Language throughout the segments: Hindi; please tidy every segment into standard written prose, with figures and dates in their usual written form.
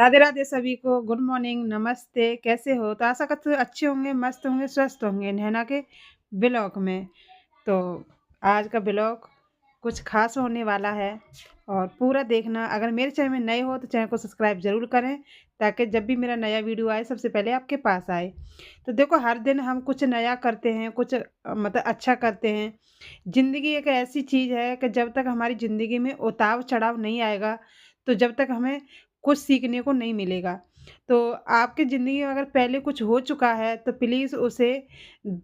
राधे राधे सभी को। गुड मॉर्निंग, नमस्ते। कैसे हो? तो आशा करते हो अच्छे होंगे, मस्त होंगे, स्वस्थ होंगे। नैना के ब्लॉग में तो आज का ब्लॉग कुछ खास होने वाला है और पूरा देखना। अगर मेरे चैनल में नए हो तो चैनल को सब्सक्राइब ज़रूर करें ताकि जब भी मेरा नया वीडियो आए सबसे पहले आपके पास आए। तो देखो, हर दिन हम कुछ नया करते हैं, कुछ मतलब अच्छा करते हैं। ज़िंदगी एक ऐसी चीज़ है कि जब तक हमारी ज़िंदगी में उतार चढ़ाव नहीं आएगा, तो जब तक हमें कुछ सीखने को नहीं मिलेगा। तो आपकी ज़िंदगी में अगर पहले कुछ हो चुका है तो प्लीज़ उसे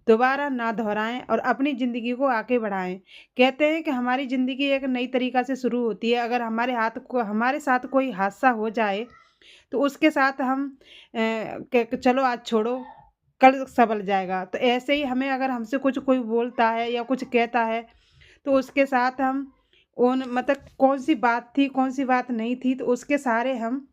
दोबारा ना दोहराएँ और अपनी ज़िंदगी को आगे बढ़ाएँ। कहते हैं कि हमारी ज़िंदगी एक नई तरीक़ा से शुरू होती है। अगर हमारे साथ कोई हादसा हो जाए तो उसके साथ हम क चलो आज छोड़ो, कल सँभल जाएगा। तो ऐसे ही हमें अगर हमसे कुछ कोई बोलता है या कुछ कहता है तो उसके साथ हम उन मतलब कौन-सी बात थी, कौन-सी बात नहीं थी, तो उसके सहारे हम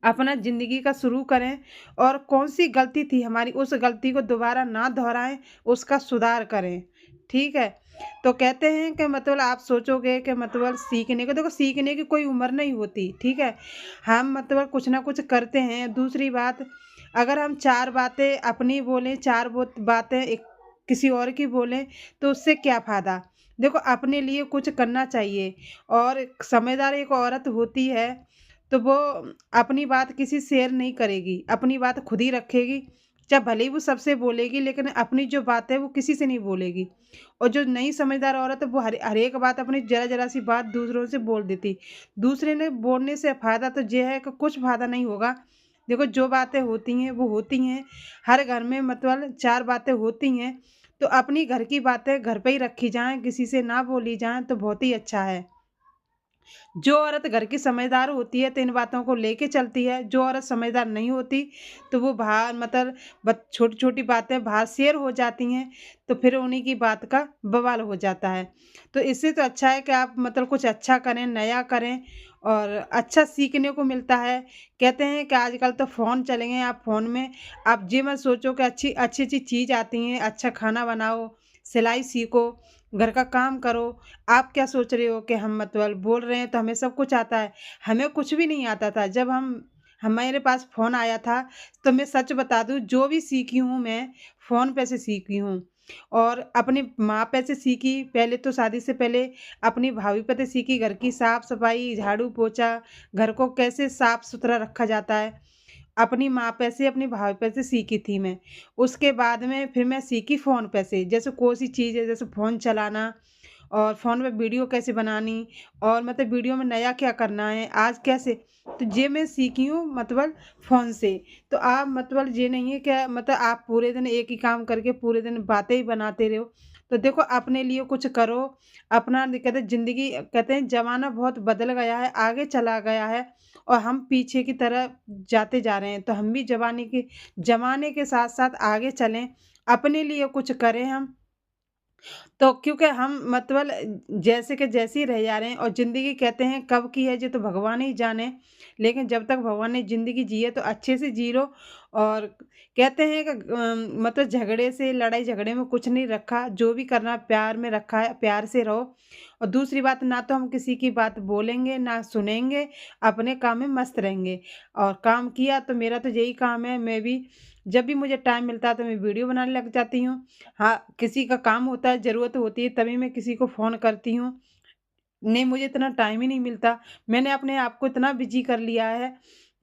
अपना ज़िंदगी का शुरू करें और कौन-सी गलती थी हमारी, उस गलती को दोबारा ना दोहराएँ, उसका सुधार करें। ठीक है? तो कहते हैं कि मतलब आप सोचोगे कि मतलब सीखने को, देखो सीखने की कोई उम्र नहीं होती, ठीक है? हम मतलब कुछ ना कुछ करते हैं। दूसरी बात, अगर हम 4 बातें अपनी बोलें, 4 बातें एक किसी और की बोलें, तो उससे क्या फ़ायदा? देखो, अपने लिए कुछ करना चाहिए और समझदार एक औरत होती है, तो वो अपनी बात किसी से शेयर नहीं करेगी, अपनी बात खुद ही रखेगी। चाहे भले ही वो सबसे बोलेगी, लेकिन अपनी जो बात है वो किसी से नहीं बोलेगी। और जो नहीं समझदार औरत है वो हर एक बात, अपनी ज़रा-ज़रा सी बात दूसरों से बोल देती। दूसरे ने बोलने से फ़ायदा तो ये है कि कुछ फ़ायदा नहीं होगा। देखो, जो बातें होती हैं वो होती हैं। हर घर में मतलब 4 बातें होती हैं, तो अपनी घर की बातें घर पे ही रखी जाएँ, किसी से ना बोली जाएँ तो बहुत ही अच्छा है। जो औरत घर की समझदार होती है तो इन बातों को लेके चलती है। जो औरत समझदार नहीं होती तो वो बाहर मतलब छोटी-छोटी बातें बाहर शेयर हो जाती हैं, तो फिर उन्हीं की बात का बवाल हो जाता है। तो इससे तो अच्छा है कि आप मतलब कुछ अच्छा करें, नया करें और अच्छा सीखने को मिलता है। कहते हैं कि आजकल तो फ़ोन चले गए हैं, आप फ़ोन में आप ये मत सोचो कि अच्छी-अच्छी चीज़ आती हैं, अच्छा खाना बनाओ, सिलाई सीखो, घर का काम करो। आप क्या सोच रहे हो कि हम मतलब बोल रहे हैं तो हमें सब कुछ आता है। हमें कुछ भी नहीं आता था। जब हमारे पास फ़ोन आया था, तो मैं सच बता दूँ, जो भी सीखी हूँ मैं फ़ोन पे से सीखी हूँ और अपनी माँ पे से सीखी। पहले तो शादी से पहले अपनी भाभी पे से सीखी, घर की साफ-सफाई, झाड़ू-पोछा, घर को कैसे साफ-सुथरा रखा जाता है। अपनी माँ पे से, अपनी भाभी पे से सीखी थी मैं। उसके बाद में फिर मैं सीखी फ़ोन पे से। जैसे कोई सी चीज़ है, जैसे फ़ोन चलाना और फ़ोन में वीडियो कैसे बनानी और मतलब वीडियो में नया क्या करना है, आज कैसे, तो ये मैं सीखी हूँ मतलब फ़ोन से। तो आप मतलब ये नहीं है कि मतलब आप पूरे दिन एक ही काम करके पूरे दिन बातें ही बनाते रहो। तो देखो, अपने लिए कुछ करो, अपना कहते हैं ज़िंदगी, कहते हैं ज़माना बहुत बदल गया है, आगे चला गया है और हम पीछे की तरह जाते जा रहे हैं। तो हम भी ज़माने के साथ-साथ आगे चलें, अपने लिए कुछ करें हम। तो क्योंकि हम मतलब जैसे के जैसे ही रह जा रहे हैं और ज़िंदगी कहते हैं कब की है ये तो भगवान ही जाने। लेकिन जब तक भगवान ने ज़िंदगी जी है तो अच्छे से जी लो। और कहते हैं कि मतलब झगड़े से, लड़ाई झगड़े में कुछ नहीं रखा, जो भी करना प्यार में रखा है, प्यार से रहो। और दूसरी बात, ना तो हम किसी की बात बोलेंगे, ना सुनेंगे, अपने काम में मस्त रहेंगे। और काम किया तो मेरा तो यही काम है, मैं भी जब भी मुझे टाइम मिलता है तो मैं वीडियो बनाने लग जाती हूँ। हाँ, किसी का काम होता है, ज़रूरत होती है तभी मैं किसी को फ़ोन करती हूँ। नहीं, मुझे इतना टाइम ही नहीं मिलता। मैंने अपने आप को इतना बिज़ी कर लिया है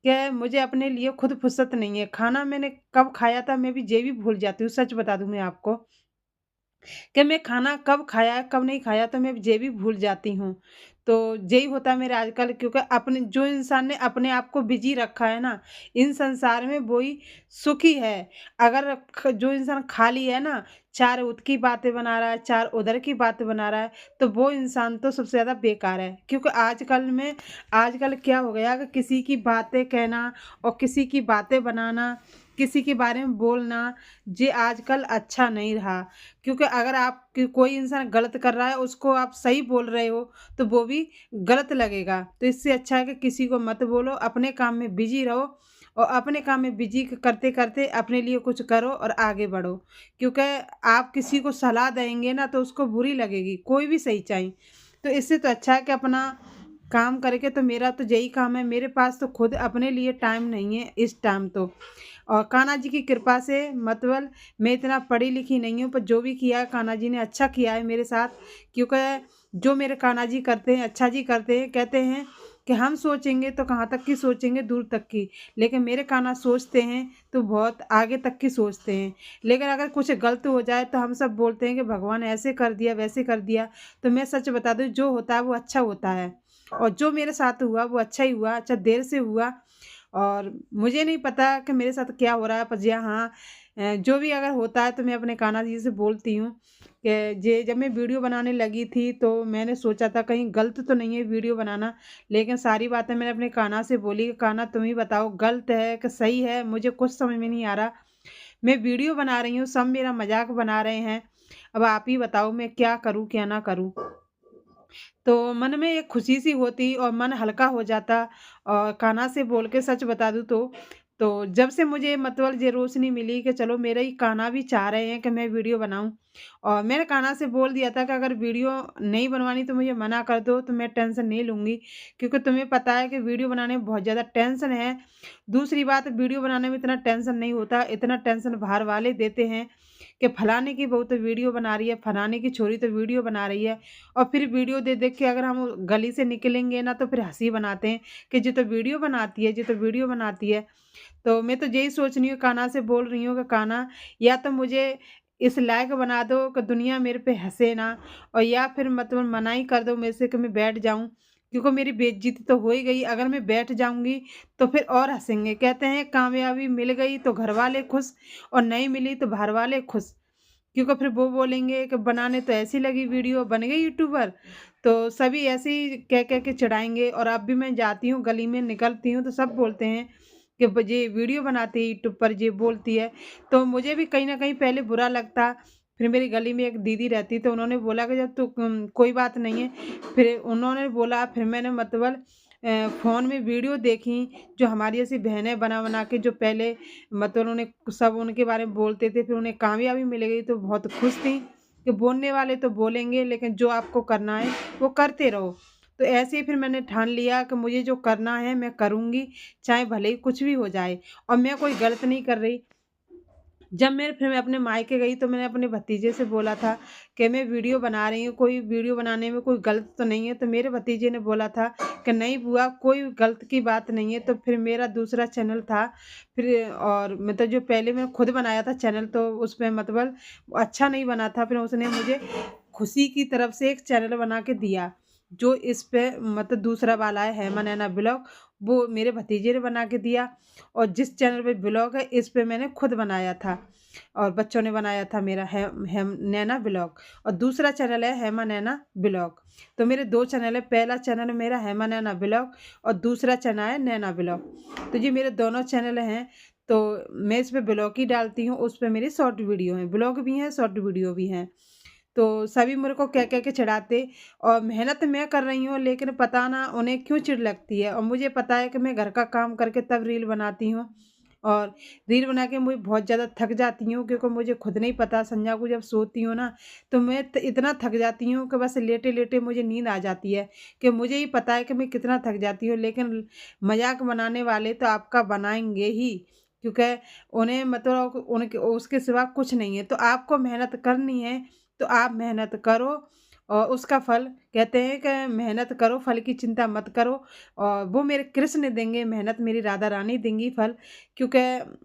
कि मुझे अपने लिए खुद फुर्सत नहीं है। खाना मैंने कब खाया था मैं भी ये भी भूल जाती हूँ, सच बता दूँ मैं आपको। कि मैं खाना कब खाया है, कब नहीं खाया, तो मैं ये भी भूल जाती हूँ। तो यही होता है मेरा आजकल, क्योंकि अपने जो इंसान ने अपने आप को बिज़ी रखा है ना, इन संसार में वो ही सुखी है। अगर जो इंसान खाली है ना, 4 उध की बातें बना रहा है, 4 उधर की बातें बना रहा है, तो वो इंसान तो सबसे ज़्यादा बेकार है। क्योंकि आजकल क्या हो गया कि किसी की बातें कहना और किसी की बातें बनाना, किसी के बारे में बोलना, ये आजकल अच्छा नहीं रहा। क्योंकि अगर आप कोई इंसान गलत कर रहा है, उसको आप सही बोल रहे हो, तो वो भी गलत लगेगा। तो इससे अच्छा है कि किसी को मत बोलो, अपने काम में बिज़ी रहो और अपने काम में बिज़ी करते-करते अपने लिए कुछ करो और आगे बढ़ो। क्योंकि आप किसी को सलाह देंगे ना तो उसको बुरी लगेगी, कोई भी सही चाहे। तो इससे तो अच्छा है कि अपना काम करके तो मेरा तो यही काम है, मेरे पास तो खुद अपने लिए टाइम नहीं है इस टाइम तो। और कान्हा जी की कृपा से मतलब मैं इतना पढ़ी लिखी नहीं हूँ, पर जो भी किया है कान्हा जी ने अच्छा किया है मेरे साथ। क्योंकि जो मेरे कान्हा जी करते हैं अच्छा जी करते हैं। कहते हैं कि हम सोचेंगे तो कहाँ तक की सोचेंगे, दूर तक की, लेकिन मेरे कान्हा सोचते हैं तो बहुत आगे तक की सोचते हैं। लेकिन अगर कुछ गलत हो जाए तो हम सब बोलते हैं कि भगवान ऐसे कर दिया वैसे कर दिया। तो मैं सच बता दूँ, जो होता है वो अच्छा होता है, और जो मेरे साथ हुआ वो अच्छा ही हुआ, अच्छा देर से हुआ। और मुझे नहीं पता कि मेरे साथ क्या हो रहा है, पर जी हाँ, जो भी अगर होता है तो मैं अपने कान्हा जी से बोलती हूँ कि जे जब मैं वीडियो बनाने लगी थी तो मैंने सोचा था कहीं गलत तो नहीं है वीडियो बनाना। लेकिन सारी बातें मैंने अपने कान्हा से बोली कि कान्हा तुम ही बताओ गलत है कि सही है, मुझे कुछ समझ में नहीं आ रहा। मैं वीडियो बना रही हूँ, सब मेरा मजाक बना रहे हैं, अब आप ही बताओ मैं क्या करूँ क्या ना करूँ। तो मन में एक खुशी सी होती और मन हल्का हो जाता। और कान्हा से बोल के सच बता दूँ तो जब से मुझे मतलब ये रोशनी मिली कि चलो मेरे ही कान्हा भी चाह रहे हैं कि मैं वीडियो बनाऊँ। और मैंने कान्हा से बोल दिया था कि अगर वीडियो नहीं बनवानी तो मुझे मना कर दो, तो मैं टेंशन नहीं लूँगी। क्योंकि तुम्हें पता है कि वीडियो बनाने में बहुत ज़्यादा टेंशन है। दूसरी बात, वीडियो बनाने में इतना टेंशन नहीं होता, इतना टेंशन बाहर वाले देते हैं कि फलाने की बहू तो वीडियो बना रही है, फलाने की छोरी तो वीडियो बना रही है। और फिर वीडियो देख के अगर हम गली से निकलेंगे ना तो फिर हँसी बनाते हैं कि ये तो वीडियो बनाती है, ये तो वीडियो बनाती है। तो मैं तो यही सोच रही हूँ, कान्हा से बोल रही हूँ कि कान्हा, या तो मुझे इस लायक बना दो कि दुनिया मेरे पे हँसे ना, और या फिर मतलब मनाही कर दो मेरे से कि मैं बैठ जाऊँ। क्योंकि मेरी बेइज्जती तो हो ही गई, अगर मैं बैठ जाऊँगी तो फिर और हँसेंगे। कहते हैं कामयाबी मिल गई तो घरवाले खुश, और नहीं मिली तो बाहर वाले खुश। क्योंकि फिर वो बोलेंगे कि बनाने तो ऐसी लगी वीडियो, बन गई यूट्यूबर। तो सभी ऐसे ही कह के चिढ़ाएँगे। और अब भी मैं जाती हूँ गली में निकलती हूँ तो सब बोलते हैं कि ये वीडियो बनाती है यूट्यूब पर, ये बोलती है। तो मुझे भी कहीं न कहीं पहले बुरा लगता। फिर मेरी गली में एक दीदी रहती तो उन्होंने बोला कि जब तू कोई बात नहीं है। फिर उन्होंने बोला, फिर मैंने मतलब फ़ोन में वीडियो देखी, जो हमारी जैसी बहनें बना-बना के जो पहले मतलब उन्होंने सब उनके बारे में बोलते थे, फिर उन्हें कामयाबी मिल गई तो बहुत खुश थीं कि बोलने वाले तो बोलेंगे लेकिन जो आपको करना है वो करते रहो। तो ऐसे ही फिर मैंने ठान लिया कि मुझे जो करना है मैं करूँगी, चाहे भले ही कुछ भी हो जाए। और मैं कोई गलत नहीं कर रही। जब मैं अपने मायके गई तो मैंने अपने भतीजे से बोला था कि मैं वीडियो बना रही हूँ, कोई वीडियो बनाने में कोई गलत तो नहीं है? तो मेरे भतीजे ने बोला था कि नहीं बुआ, कोई गलत की बात नहीं है। तो फिर मेरा दूसरा चैनल था, फिर और मतलब जो पहले मैंने खुद बनाया था चैनल, तो उसमें मतलब अच्छा नहीं बना था। फिर उसने मुझे खुशी की तरफ से एक चैनल बना के दिया, जो इस पे मतलब दूसरा वाला है हेमा नैना ब्लॉग, वो मेरे भतीजे ने बना के दिया। और जिस चैनल पे ब्लॉग है इस पे मैंने खुद बनाया था, और बच्चों ने बनाया था मेरा हेम नैना ब्लॉग। और दूसरा चैनल है हेमा नैना ब्लॉग। तो मेरे 2 चैनल है, पहला चैनल मेरा हेमा नैना ब्लॉग और दूसरा चैनल है नैना ब्लॉग। तो ये मेरे दोनों चैनल हैं। तो मैं इस पे ब्लॉग ही डालती हूँ, उस पे मेरी शॉर्ट वीडियो हैं, ब्लॉग भी हैं, शॉर्ट वीडियो भी हैं। तो सभी मेरे को कह के चिढ़ाते। और मेहनत मैं कर रही हूँ लेकिन पता ना उन्हें क्यों चिढ़ लगती है। और मुझे पता है कि मैं घर का काम करके तब रील बनाती हूँ, और रील बना के मुझे बहुत ज़्यादा थक जाती हूँ। क्योंकि मुझे खुद नहीं पता, संध्या को जब सोती हूँ ना तो मैं इतना थक जाती हूँ कि बस लेटे लेटे मुझे नींद आ जाती है। कि मुझे ही पता है कि मैं कितना थक जाती हूँ, लेकिन मजाक बनाने वाले तो आपका बनाएंगे ही। क्योंकि उन्हें मतलब उनके उसके सिवा कुछ नहीं है। तो आपको मेहनत करनी है तो आप मेहनत करो, और उसका फल, कहते हैं कि मेहनत करो फल की चिंता मत करो। और वो मेरे कृष्ण देंगे मेहनत, मेरी राधा रानी देंगी फल। क्योंकि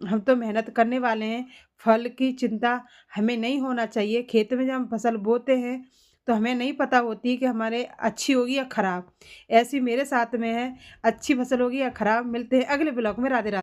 हम तो मेहनत करने वाले हैं, फल की चिंता हमें नहीं होना चाहिए। खेत में जब हम फसल बोते हैं तो हमें नहीं पता होती कि हमारे अच्छी होगी या खराब। ऐसी मेरे साथ में है, अच्छी फसल होगी या खराब। मिलते हैं अगले ब्लॉग में। राधे राधे।